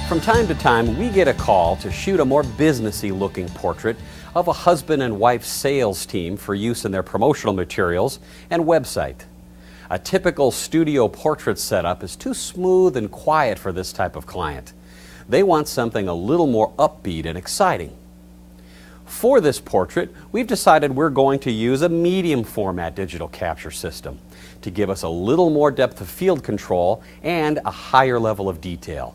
From time to time, we get a call to shoot a more businessy looking portrait of a husband and wife sales team for use in their promotional materials and website. A typical studio portrait setup is too smooth and quiet for this type of client. They want something a little more upbeat and exciting. For this portrait, we've decided we're going to use a medium format digital capture system to give us a little more depth of field control and a higher level of detail.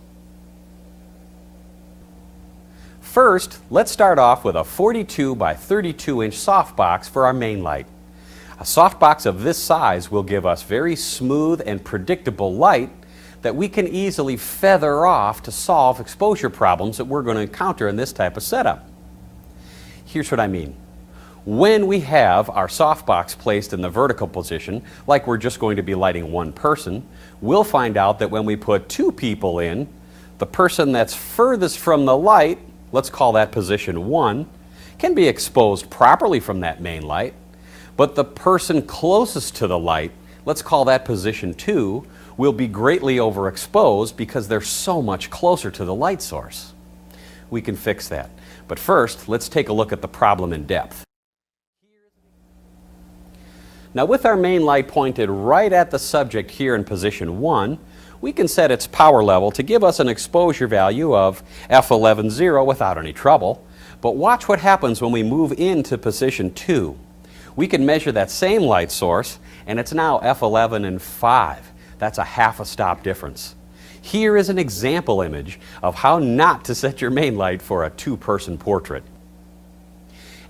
First, let's start off with a 42 by 32 inch softbox for our main light. A softbox of this size will give us very smooth and predictable light that we can easily feather off to solve exposure problems that we're going to encounter in this type of setup. Here's what I mean. When we have our softbox placed in the vertical position, like we're just going to be lighting one person, we'll find out that when we put two people in, the person that's furthest from the light, let's call that position 1, can be exposed properly from that main light, but the person closest to the light, let's call that position 2, will be greatly overexposed because they're so much closer to the light source. We can fix that. But first, let's take a look at the problem in depth. Now, with our main light pointed right at the subject here in position 1, we can set its power level to give us an exposure value of f11.0 without any trouble. But watch what happens when we move into position 2. We can measure that same light source, and it's now f11.5. That's a half a stop difference. Here is an example image of how not to set your main light for a two-person portrait.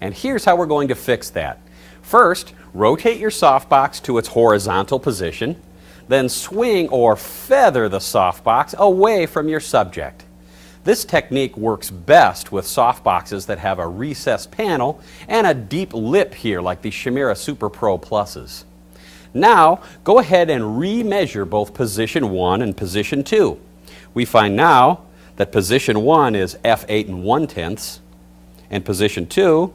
And here's how we're going to fix that. First, rotate your softbox to its horizontal position, then swing or feather the softbox away from your subject. This technique works best with softboxes that have a recessed panel and a deep lip here like the Shimera Super Pro Pluses. Now, go ahead and re-measure both position 1 and position 2. We find now that position 1 is f8 1/10, and position 2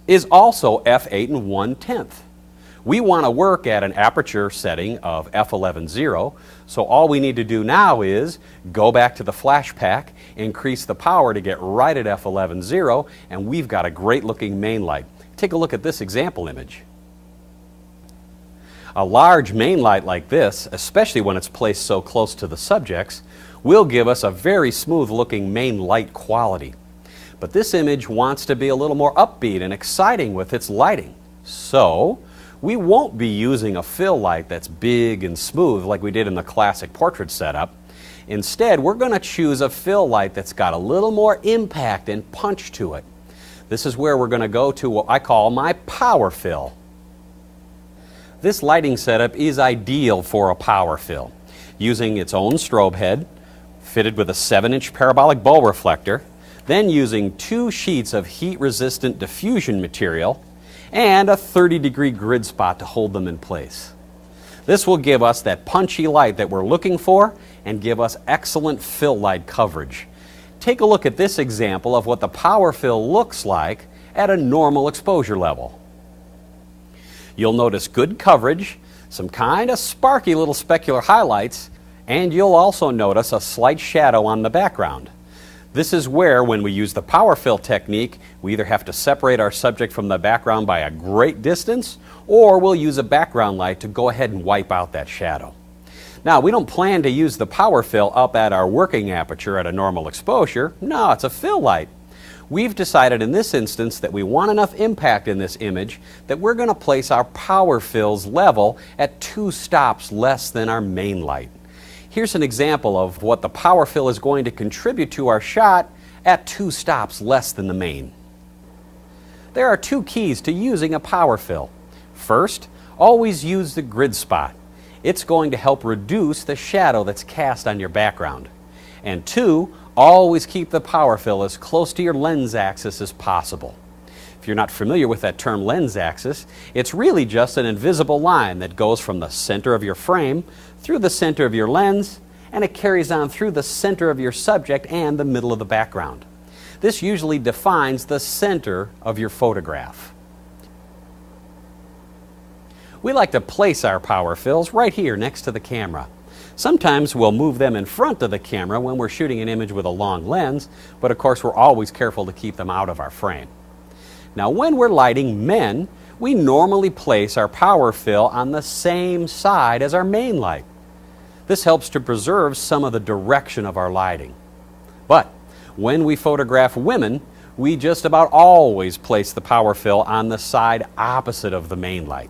is also f8 1/10. We want to work at an aperture setting of f11.0, so all we need to do now is go back to the flash pack, increase the power to get right at f11.0, and we've got a great looking main light. Take a look at this example image. A large main light like this, especially when it's placed so close to the subjects, will give us a very smooth looking main light quality. But this image wants to be a little more upbeat and exciting with its lighting. So, we won't be using a fill light that's big and smooth like we did in the classic portrait setup. Instead, we're going to choose a fill light that's got a little more impact and punch to it. This is where we're going to go to what I call my power fill. This lighting setup is ideal for a power fill, using its own strobe head, fitted with a 7-inch parabolic bow reflector, then using 2 sheets of heat-resistant diffusion material, and a 30-degree grid spot to hold them in place. This will give us that punchy light that we're looking for and give us excellent fill light coverage. Take a look at this example of what the power fill looks like at a normal exposure level. You'll notice good coverage, some kind of sparky little specular highlights, and you'll also notice a slight shadow on the background. This is where, when we use the power fill technique, we either have to separate our subject from the background by a great distance, or we'll use a background light to go ahead and wipe out that shadow. Now, we don't plan to use the power fill up at our working aperture at a normal exposure. No, it's a fill light. We've decided in this instance that we want enough impact in this image that we're going to place our power fill's level at 2 stops less than our main light. Here's an example of what the power fill is going to contribute to our shot at 2 stops less than the main. There are 2 keys to using a power fill. First, always use the grid spot. It's going to help reduce the shadow that's cast on your background. And 2, always keep the power fill as close to your lens axis as possible. If you're not familiar with that term lens axis, it's really just an invisible line that goes from the center of your frame through the center of your lens, and it carries on through the center of your subject and the middle of the background. This usually defines the center of your photograph. We like to place our power fills right here next to the camera. Sometimes we'll move them in front of the camera when we're shooting an image with a long lens, but of course we're always careful to keep them out of our frame. Now when we're lighting men, we normally place our power fill on the same side as our main light. This helps to preserve some of the direction of our lighting. But when we photograph women, we just about always place the power fill on the side opposite of the main light.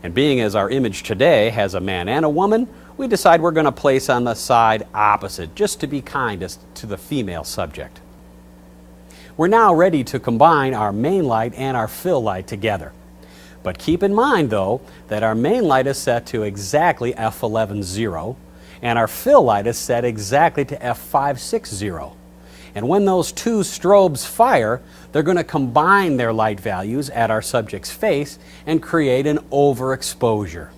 And being as our image today has a man and a woman, we decide we're going to place on the side opposite, just to be kind to the female subject. We're now ready to combine our main light and our fill light together. But keep in mind though that our main light is set to exactly f11.0 and our fill light is set exactly to f5.60. And when those two strobes fire, they're going to combine their light values at our subject's face and create an overexposure.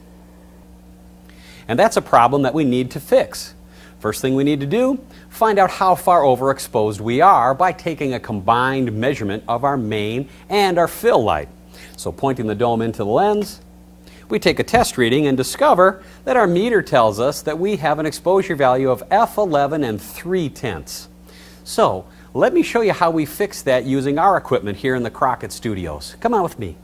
And that's a problem that we need to fix. First thing we need to do, find out how far overexposed we are by taking a combined measurement of our main and our fill light. So pointing the dome into the lens, we take a test reading and discover that our meter tells us that we have an exposure value of f11 and 3/10. So let me show you how we fix that using our equipment here in the Crockett Studios. Come on with me.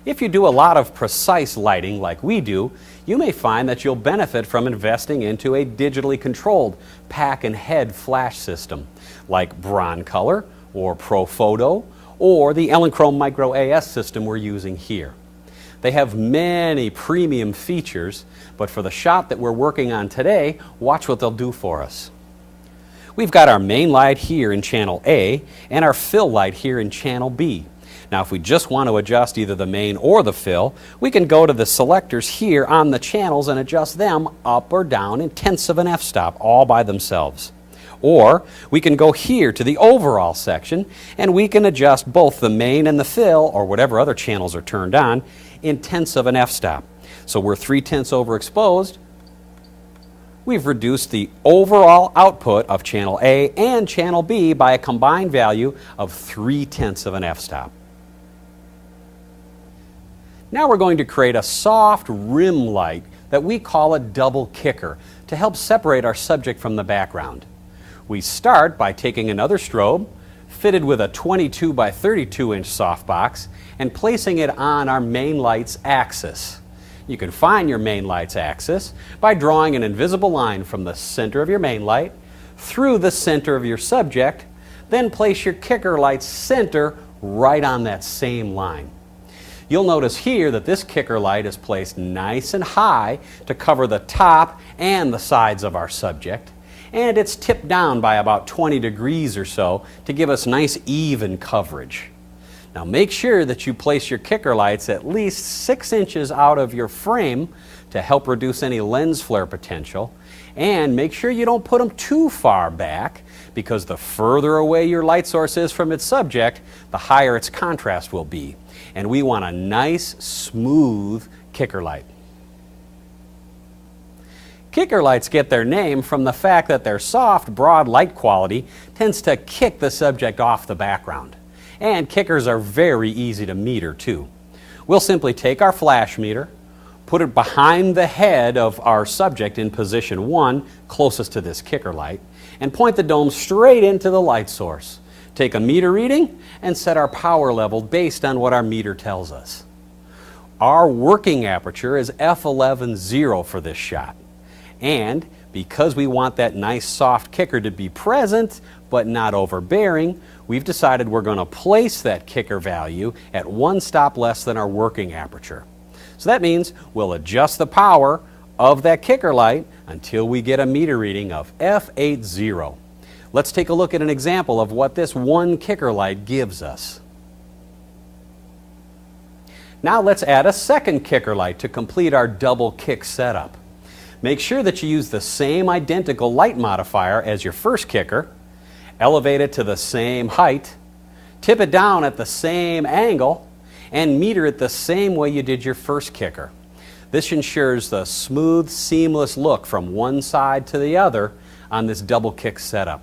If you do a lot of precise lighting like we do, you may find that you'll benefit from investing into a digitally controlled pack and head flash system like Broncolor or ProPhoto or the Elinchrom Micro AS system we're using here. They have many premium features, but for the shot that we're working on today, watch what they'll do for us. We've got our main light here in channel A and our fill light here in channel B. Now if we just want to adjust either the main or the fill, we can go to the selectors here on the channels and adjust them up or down in tenths of an f-stop all by themselves. Or we can go here to the overall section and we can adjust both the main and the fill, or whatever other channels are turned on, in tenths of an f-stop. So we're 3/10 overexposed. We've reduced the overall output of channel A and channel B by a combined value of 3/10 of an f-stop. Now we're going to create a soft rim light that we call a double kicker to help separate our subject from the background. We start by taking another strobe fitted with a 22 by 32 inch softbox and placing it on our main light's axis. You can find your main light's axis by drawing an invisible line from the center of your main light through the center of your subject, then place your kicker light's center right on that same line. You'll notice here that this kicker light is placed nice and high to cover the top and the sides of our subject, and it's tipped down by about 20 degrees or so to give us nice even coverage. Now make sure that you place your kicker lights at least 6 inches out of your frame to help reduce any lens flare potential, and make sure you don't put them too far back, because the further away your light source is from its subject, the higher its contrast will be. And we want a nice, smooth kicker light. Kicker lights get their name from the fact that their soft, broad light quality tends to kick the subject off the background. And kickers are very easy to meter too. We'll simply take our flash meter, put it behind the head of our subject in position 1, closest to this kicker light, and point the dome straight into the light source. Take a meter reading and set our power level based on what our meter tells us. Our working aperture is f11.0 for this shot. And because we want that nice soft kicker to be present but not overbearing, we've decided we're going to place that kicker value at 1 stop less than our working aperture. So that means we'll adjust the power of that kicker light until we get a meter reading of f8.0. Let's take a look at an example of what this one kicker light gives us. Now let's add a second kicker light to complete our double kick setup. Make sure that you use the same identical light modifier as your first kicker, elevate it to the same height, tip it down at the same angle, and meter it the same way you did your first kicker. This ensures the smooth, seamless look from one side to the other on this double kick setup.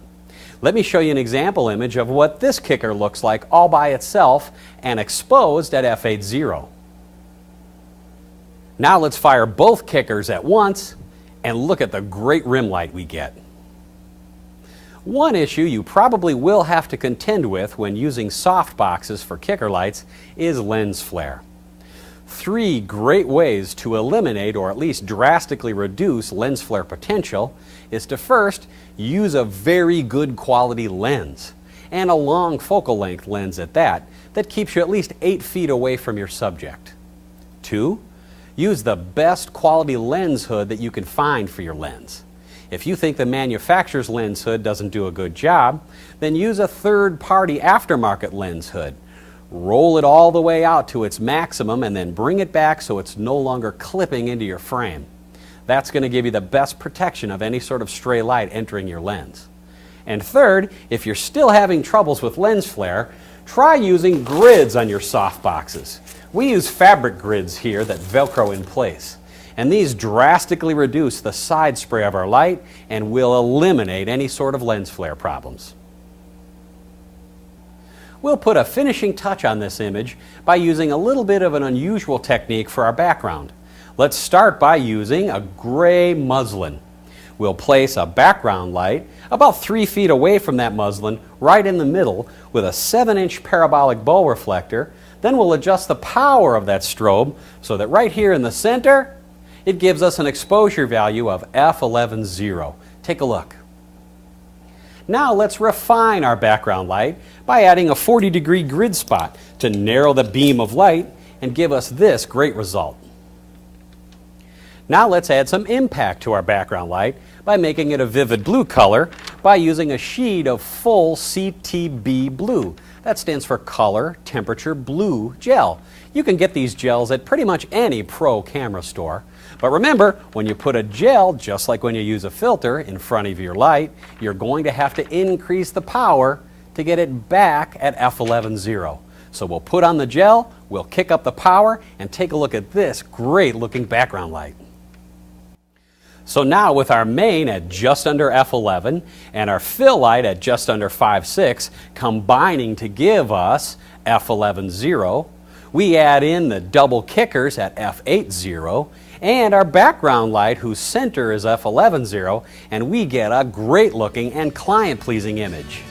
Let me show you an example image of what this kicker looks like all by itself and exposed at f8.0. Now let's fire both kickers at once and look at the great rim light we get. One issue you probably will have to contend with when using soft boxes for kicker lights is lens flare. 3 great ways to eliminate or at least drastically reduce lens flare potential is to first use a very good quality lens, and a long focal length lens at that keeps you at least 8 feet away from your subject. 2, use the best quality lens hood that you can find for your lens. If you think the manufacturer's lens hood doesn't do a good job, then use a third-party aftermarket lens hood. Roll it all the way out to its maximum and then bring it back so it's no longer clipping into your frame. That's going to give you the best protection of any sort of stray light entering your lens. And third, if you're still having troubles with lens flare, try using grids on your soft boxes. We use fabric grids here that Velcro in place, and these drastically reduce the side spray of our light and will eliminate any sort of lens flare problems. We'll put a finishing touch on this image by using a little bit of an unusual technique for our background. Let's start by using a gray muslin. We'll place a background light about 3 feet away from that muslin, right in the middle, with a 7-inch parabolic bow reflector. Then we'll adjust the power of that strobe so that right here in the center, it gives us an exposure value of f11.0. Take a look. Now let's refine our background light by adding a 40-degree grid spot to narrow the beam of light and give us this great result. Now let's add some impact to our background light by making it a vivid blue color by using a sheet of full CTB blue. That stands for Color Temperature Blue Gel. You can get these gels at pretty much any pro camera store. But remember, when you put a gel, just like when you use a filter, in front of your light, you're going to have to increase the power to get it back at f11.0. So we'll put on the gel, we'll kick up the power, and take a look at this great looking background light. So now with our main at just under f11 and our fill light at just under 5.6 combining to give us f11.0, we add in the double kickers at f8.0 and our background light whose center is f11.0, and we get a great looking and client pleasing image.